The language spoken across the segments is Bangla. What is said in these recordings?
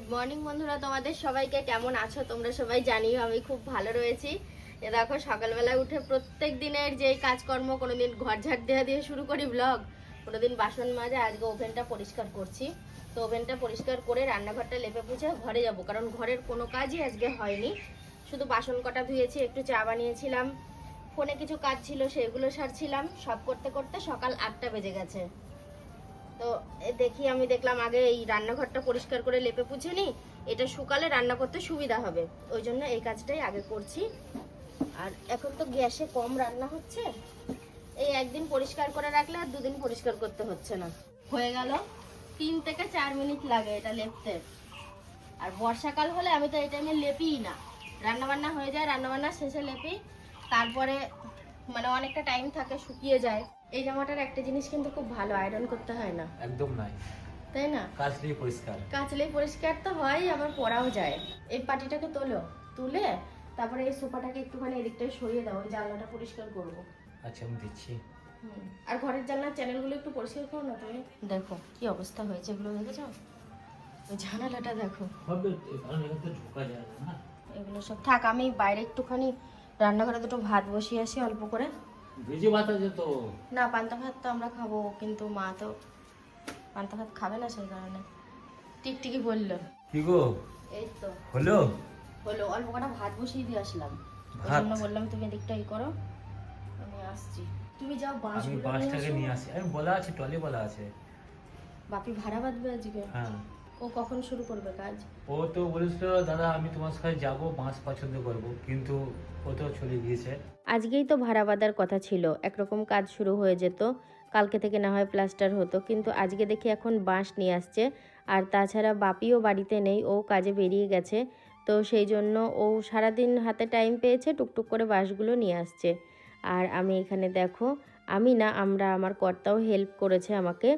গুড মর্নিং বন্ধুরা, তোমাদের সবাইকে কেমন আছো তোমরা সবাই? জানিও আমি খুব ভালো রয়েছি। এ দেখো সকালবেলায় উঠে প্রত্যেক দিনের যে কাজকর্ম, কোনোদিন ঘর ঝাড় দেওয়া দিয়ে শুরু করি ব্লগ, কোনোদিন বাসন মাজা। আজকে ওভেনটা পরিষ্কার করছি। তো ওভেনটা পরিষ্কার করে রান্নাঘরটা লেপে পুছে ঘরে যাব, কারণ ঘরের কোনো কাজই আজকে হয়নি। শুধু বাসন কটা ধুয়েছি, একটু চা বানিয়েছিলাম, ফোনে কিছু কাজ ছিল সেগুলো সারছিলাম। সব করতে করতে সকাল 8টা বেজে গেছে। তো আমি দেখলাম আগে এই রান্নাঘরটা পরিষ্কার করে লেপে পুছে নিই, এটা শুকালে রান্না করতে সুবিধা হবে, ওই জন্য এই কাজটাই আগে করছি। আর এখন তো গ্যাসে কম রান্না হচ্ছে, এই একদিন পরিষ্কার করে রাখলে আর দুদিন পরিষ্কার করতে হচ্ছে না। হয়ে গেল 3 থেকে 4 মিনিট লাগে এটা লেপতে। আর বর্ষাকাল হলে আমি তো এই টাইমে লেপিই না, রান্নাবান্না হয়ে যায়, রান্নাবান্না শেষে লেপি। তারপরে মানে অনেকটা টাইম থাকে, শুকিয়ে যায়। এই জামাটার একটা জিনিস কিন্তু খুব ভালো, আয়রন করতে হয় না, একদম নাই, তাই না? কাচলেই পরিষ্কার। কাচলেই পরিষ্কার তো হয়, আবার পরাও যায়। এই পাটিটাকে তুলে তারপরে এই সোফাটাকে একটুখানি এদিকটায় সরিয়ে দাও, ওই জানলাটা পরিষ্কার করবো। আচ্ছা, আমি দিচ্ছি। আর ঘরের জানলার চ্যানেলগুলো একটু পরিষ্কার করো না তুমি। দেখো কি অবস্থা হয়েছে, এগুলো দেখেছো? ওই জানালাটা দেখো, হবে কারণ এখান থেকে ঢোকা যায় না। এগুলো সব থাক, আমি বাইরে একটুখানি রান্নাঘরে দুটো ভাত বসিয়ে আসি অল্প করে। ভিজে ভাত আছে তো? না, পান্তা ভাত তো আমরা খাবো, কিন্তু মা তো পান্তা ভাত খাবে না, সেই কারণে। টিকটিকি বললো। কি গো, এই তো হলো অল্প কটা ভাত বসিয়ে দিয়ে আসলাম, ওই ভাত? জন্য বললাম তুমি এদিকটা করো, আমি আসছি। তুমি যাও আমি বাঁশগুলো বাঁশটাকে নিয়ে আসি। আমি বলা আছে, টলি বলা আছে। বাপি ভাড়া বাঁধবে আজকে? হ্যাঁ। ও কখন শুরু করবে কাজ? ও তো বলেছিল দাদা আমি তোমার সাথে যাবো, বাঁশ পছন্দ করবো, কিন্তু ও তো চলে গিয়েছে। আজকেই তো ভাড়া বাঁধার কথা ছিল, একরকম কাজ শুরু হয়ে যেত, কালকে থেকে না হয় প্লাস্টার হতো, কিন্তু আজকে দেখি এখন বাঁশ নিয়ে আসছে। আর তাছাড়া বাপিও বাড়িতে নেই, ও কাজে বেরিয়ে গেছে। তো সেই জন্য ও সারাদিন হাতে টাইম পেয়েছে, টুকটুক করে বাঁশগুলো নিয়ে আসছে। আর আমি এখানে দেখো, আমার কর্তাও হেল্প করেছে আমাকে।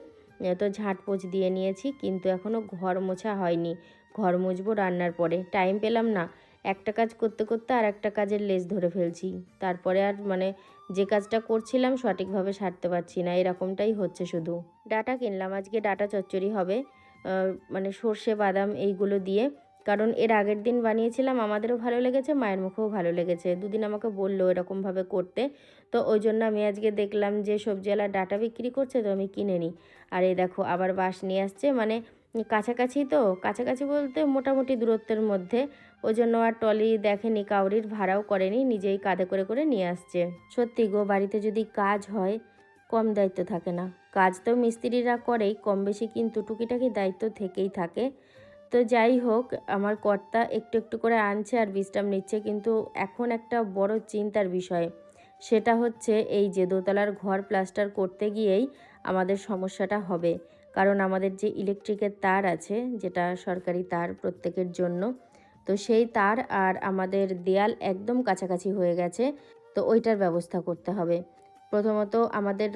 তো ঝাঁটপোছ দিয়ে নিয়েছি, কিন্তু এখনও ঘর মোছা হয়নি। ঘর মুছবো রান্নার পরে, টাইম পেলাম না। একটা কাজ করতে করতে আর একটা কাজের লেজ ধরে ফেলছি, তারপরে আর যে কাজটা করছিলাম সঠিকভাবে সারতে পারছি না, এরকমটাই হচ্ছে শুধু। ডাটা কিনলাম আজকে, ডাটা চচ্চড়ি হবে, সর্ষে বাদাম এইগুলো দিয়ে। কারণ এর আগের দিন বানিয়েছিলাম, আমাদেরও ভালো লেগেছে, মায়ের মুখেও ভালো লেগেছে, দুদিন আমাকে বললো এরকমভাবে করতে। তো ওই জন্য আমি আজকে দেখলাম যে সবজিওয়ালা ডাটা বিক্রি করছে, তো আমি কিনে নিই। আর এই দেখো আবার বাঁশ নিয়ে আসছে, কাছাকাছি, তো কাছাকাছি বলতে মোটামুটি দূরত্বের মধ্যে, ওই জন্য আর টলি দেখেনি, কাউরির ভাড়াও করেনি, নিজেই কাঁধে করে করে নিয়ে আসছে। সত্যি গো, বাড়িতে যদি কাজ হয় কম দায়িত্ব থাকে না। কাজ তো মিস্ত্রিরা করেই কম বেশি, কিন্তু টুকিটাকি দায়িত্ব থেকেই থাকে। তো যাই হোক, আমার কর্তা একটু একটু করে আনছে আর বিশ্রাম নিচ্ছে, কিন্তু এখন একটা বড় চিন্তার বিষয়, সেটা হচ্ছে এই যে দোতলার ঘর প্লাস্টার করতে গিয়েই আমাদের সমস্যাটা হবে। কারণ আমাদের যে ইলেকট্রিকের তার আছে, যেটা সরকারি তার প্রত্যেকের জন্য, তো সেই তার আর আমাদের দেয়াল একদম কাছাকাছি হয়ে গেছে। তো ওইটার ব্যবস্থা করতে হবে। প্রথমত আমাদের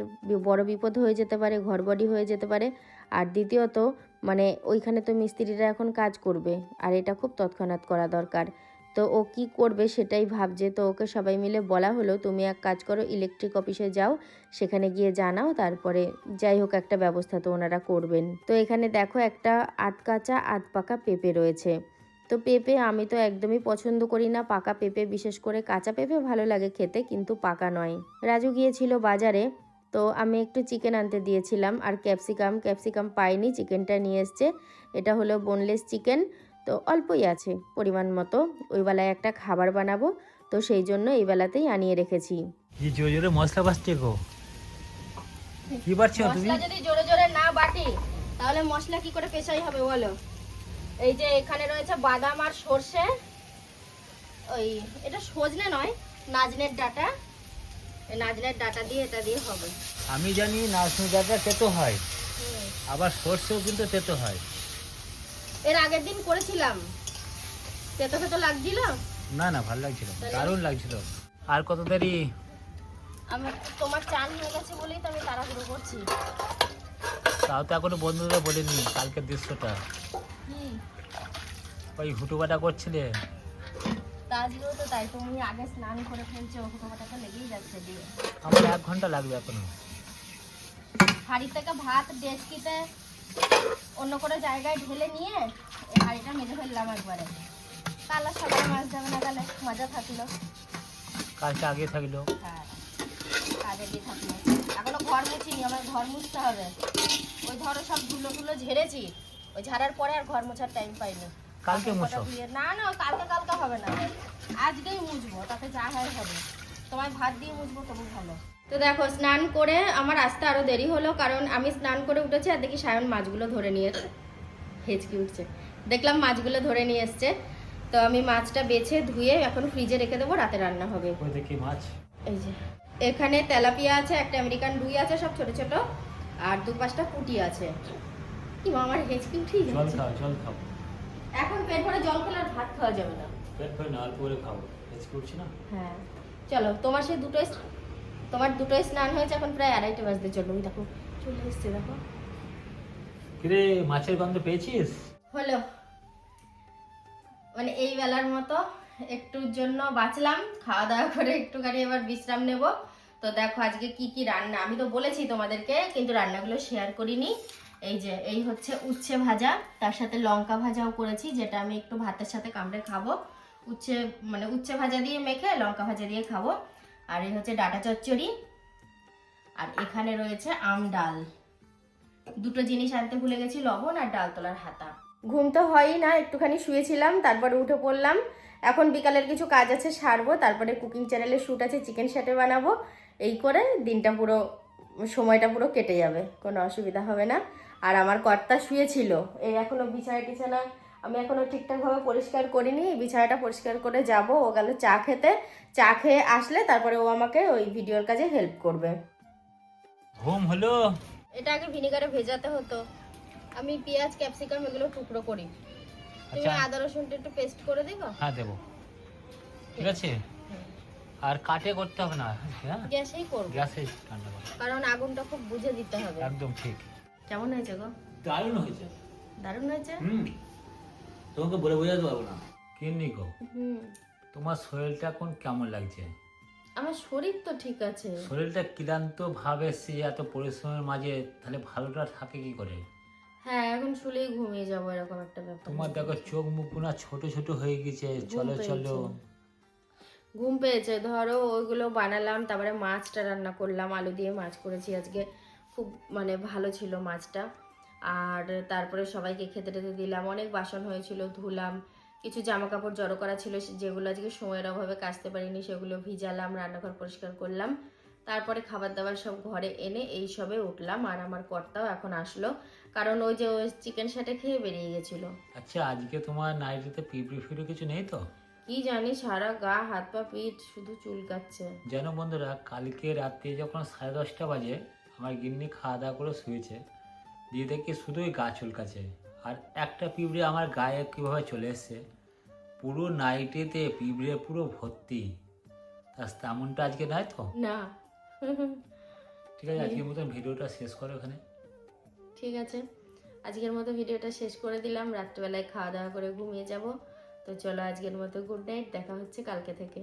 বড় বিপদ হয়ে যেতে পারে, ঘরবাড়ি হয়ে যেতে পারে। আর দ্বিতীয়ত ওইখানে তো মিস্ত্রিরা এখন কাজ করবে, আর এটা খুব তৎক্ষণাৎ করা দরকার। তো ও কি করবে সেটাই ভাবছে। তো ওকে সবাই মিলে বলা হলো, তুমি এক কাজ করো, ইলেকট্রিক অফিসে যাও, সেখানে গিয়ে জানাও, তারপরে যাই হোক একটা ব্যবস্থা তো ওনারা করবেন। তো এখানে দেখো একটা আধ কাঁচা আধ পাকা পেঁপে রয়েছে। তো পেঁপে আমি তো একদমই পছন্দ করি না, পাকা পেঁপে, বিশেষ করে কাঁচা পেঁপে ভালো লাগে খেতে, কিন্তু পাকা নয়। রাজু গিয়েছিল বাজারে, তো আমি একটু চিকেন আনতে দিয়েছিলাম, আর ক্যাপসিকাম পাইনি, চিকেনটা নিয়ে এসছে। এটা হলো বোনলেস চিকেন, তো অল্পই আছে পরিমাণ মতো, ওই বেলায় একটা খাবার বানাবো, তো সেই জন্য এই বেলাতেই আনিয়ে রেখেছি। কি জোরে জোরে মশলা বাটছে গো, কি বাটছো তুমি? মশলা যদি জোরে জোরে না বাটি তাহলে মশলা কি করে পেশাই হবে বলো? এই যে এখানে রয়েছে বাদাম আর সর্ষে, এটা সজনে নয়, নাজনের ডাটা, এই নাজনের ডাটা দিয়ে এটা দিয়ে হবে। আমি জানি নাচনি ডাটা তেতো হয়, আবার সর্ষেও কিন্তু তেতো হয়। এর আগের দিন করেছিলাম, তেতো তেতো লাগছিল। না না, ভালো লাগছিল, দারুণ লাগছিল। আর কত দেরি? তোমার চান হয়ে গেছে বলেই তো আমি তাড়াহুড়ো করছি। তাও তো এখনো বন্ধুরা বলিনি কালকের দৃশ্যটা, ওই হুটুবাটা করছিলে। আজকেও তো তাই, তুমি আগে স্নান করে ফেলছো, হুটোপাটা তো লেগেই যাচ্ছে দিয়ে। আমার 1 ঘন্টা লাগবে এখনো। হাঁড়ি থেকে ভাত ডেচকিতে অন্য করে জায়গায় ঢেলে নিয়ে এই হাঁড়িটা মেজে ফেললাম একবারে। কাল আর সকালে মাছ যাবে না, কালে মজা থাকলো। কালকে আগে থাকলো। হ্যাঁ, আগে দিয়ে থাকলো। এখনো ঘর মুছিনি, আমার ঘর মুছতে হবে। ওই ধরো সব ধুলো টুলো ঝেড়েছি, ওই ঝাড়ার পরে আর ঘর মোছার টাইম পাইনি। কালকে কাপড় মুছো। কটা ধুয়ে না না, কালকে কালকে হবে না, আজকেই মুছবো, তাতে যা হয় হবে। তোমায় ভাত দিয়ে মুছবো তবু ভালো। তো দেখো স্নান করে আমার আসতে আরো দেরি হলো, কারণ আমি স্নান করে উঠেছি আর দেখি সায়ন মাছগুলো ধরে নিয়েছে, হেঁচকি উঠছে, দেখলাম মাছগুলো ধরে নিয়ে এসছে। তো আমি মাছটা বেছে ধুয়ে এখন ফ্রিজে রেখে দেবো, রাতে রান্না হবে। ওই দেখি মাছ। এই যে এখানে তেলাপিয়া আছে, একটা আমেরিকান রুই আছে, সব ছোট ছোট, আর 2-5টা পুঁটি আছে। কি মা, আমার হেঁচকি উঠেই জল যাচ্ছে। খাও, জল খাও। এখন পেট ভরে জল খেলে আর ভাত খাওয়া যাবে না। পেট ভরে না, অল্প করে খাও, হেঁচকি উঠছে না। হ্যাঁ চলো, তোমার সেই তোমার দুটোই স্নান হয়েছে, এখন প্রায় 2:30 বাজতে চলো। ওই দেখো চলে এসছে, দেখো। কিরে, মাছের গন্ধ পেয়েছিস? হলো, মানে এই বেলার মতো একটুর জন্য বাঁচলাম, খাওয়া দাওয়া করে একটুখানি এবার বিশ্রাম নেব। তো দেখো আজকে কি কি রান্না, আমি তো বলেছি তোমাদেরকে, কিন্তু রান্নাগুলো শেয়ার করিনি। এই যে এই হচ্ছে উচ্ছে ভাজা, তার সাথে লঙ্কা ভাজাও করেছি, যেটা আমি একটু ভাতের সাথে কামড়ে খাবো। উচ্ছে ভাজা দিয়ে মেখে লঙ্কা ভাজা দিয়ে খাবো। আর এই হচ্ছে ডাটা চচ্চড়ি, আর এখানে রয়েছে আম ডাল। দুটো জিনিস আনতে ভুলে গেছি, লবণ আর ডাল তোলার হাতা। ঘুম তো হয়ই না, একটুখানি শুয়েছিলাম, তারপরে উঠে পড়লাম। এখন বিকালের কিছু কাজ আছে সারবো, তারপরে কুকিং চ্যানেলে শ্যুট আছে, চিকেন স্যাটে বানাবো। এই করে দিনটা পুরো, সময়টা পুরো কেটে যাবে, কোনো অসুবিধা হবে না। আর আমার কর্তা শুয়েছিল, এই এখনো বিছানা আমি এখনো ঠিকঠাকভাবে পরিষ্কার করিনি। এই বিছানাটা পরিষ্কার করে যাব, ও গেল চা খেতে। চা খেয়ে আসলে তারপরে ও আমাকে ওই ভিডিওর কাজে হেল্প করবে। ঘুম হলো? এটা আগে ভিনেগারে ভেজাতে হতো, আমি পেঁয়াজ ক্যাপসিকাম এগুলো টুকরো করি। তুমি আচ্ছা। আদা রসুনটা একটু পেস্ট করে দিবা? হ্যাঁ দেবো, ঠিক আছে। আর কাটে করতে হবে না, হ্যাঁ গ্যাসেই করব, গ্যাসে ঠান্ডা করো। কারণ আগুনটা খুব বুঝে দিতে হবে। একদম ঠিক। কেমন হয়েছে গো? দারুণ হয়েছে। দারুণ হয়েছে। তোমাকে বলে বোঝাতে পারবো না। কেমনি গো, হুম, তোমার শরীরটা এখন কেমন লাগছে? আমার শরীর তো ঠিক আছে। শরীরটা ক্লান্ত ভাবে, সে এত পরিশ্রমের মাঝে তাহলে ভালোটা থাকে কি করে? হ্যাঁ, এখন শুলেই ঘুমিয়ে যাবো, এরকম একটা ব্যাপার। তোমার দেখো চোখ মুখ পুরো ছোট ছোট হয়ে গেছে। চলো চলো। ঘুম পেয়েছে, ধরো ওইগুলো বানালাম, তারপরে মাছটা রান্না করলাম, আলু দিয়ে মাছ করেছি আজকে, খুব মানে ভালো ছিল মাছটা। আর তারপরে সবাইকে খেতে টেতে দিলাম, অনেক বাসন হয়েছিল ধুলাম, কিছু জামা কাপড় জড়ো করা ছিল যেগুলো আজকে সময়ের অভাবে কাচতে পারিনি, সেগুলো ভিজালাম, রান্নাঘর পরিষ্কার করলাম। তারপরে খাবার দাবার সব ঘরে এনে এই সবে উঠলাম। আর আমার কর্তাও এখন আসলো, কারণ ওই যে ওই চিকেন স্যাটে খেয়ে বেরিয়ে গেছিলো। আচ্ছা, আজকে তোমার নাইটিতে পিঁপড়ে ফিরে কিছু নেই তো? কি জানি, সারা গা হাত পা পিঠ শুধু চুলকাচ্ছে। যেন বন্ধুরা, কালকে রাতে যখন 10:30 বাজে আমার গিন্নি খাওয়া দাওয়া করে শুয়েছে, দিয়ে দেখি শুধুই গা চুলকাছে। আর একটা পিঁপড়ে আমার গায়ে কীভাবে চলে এসছে, পুরো নাইটিতে পিঁপড়ে পুরো ভর্তি। তেমনটা আজকে নাই তো? না। ঠিক আছে, আজকের মতন ভিডিওটা শেষ করো এখানে। ঠিক আছে, আজকের মতো ভিডিওটা শেষ করে দিলাম, রাত্রেবেলায় খাওয়া দাওয়া করে ঘুমিয়ে যাব। তো চলো আজকের মতো গুড নাইট, দেখা হচ্ছে কালকে থেকে।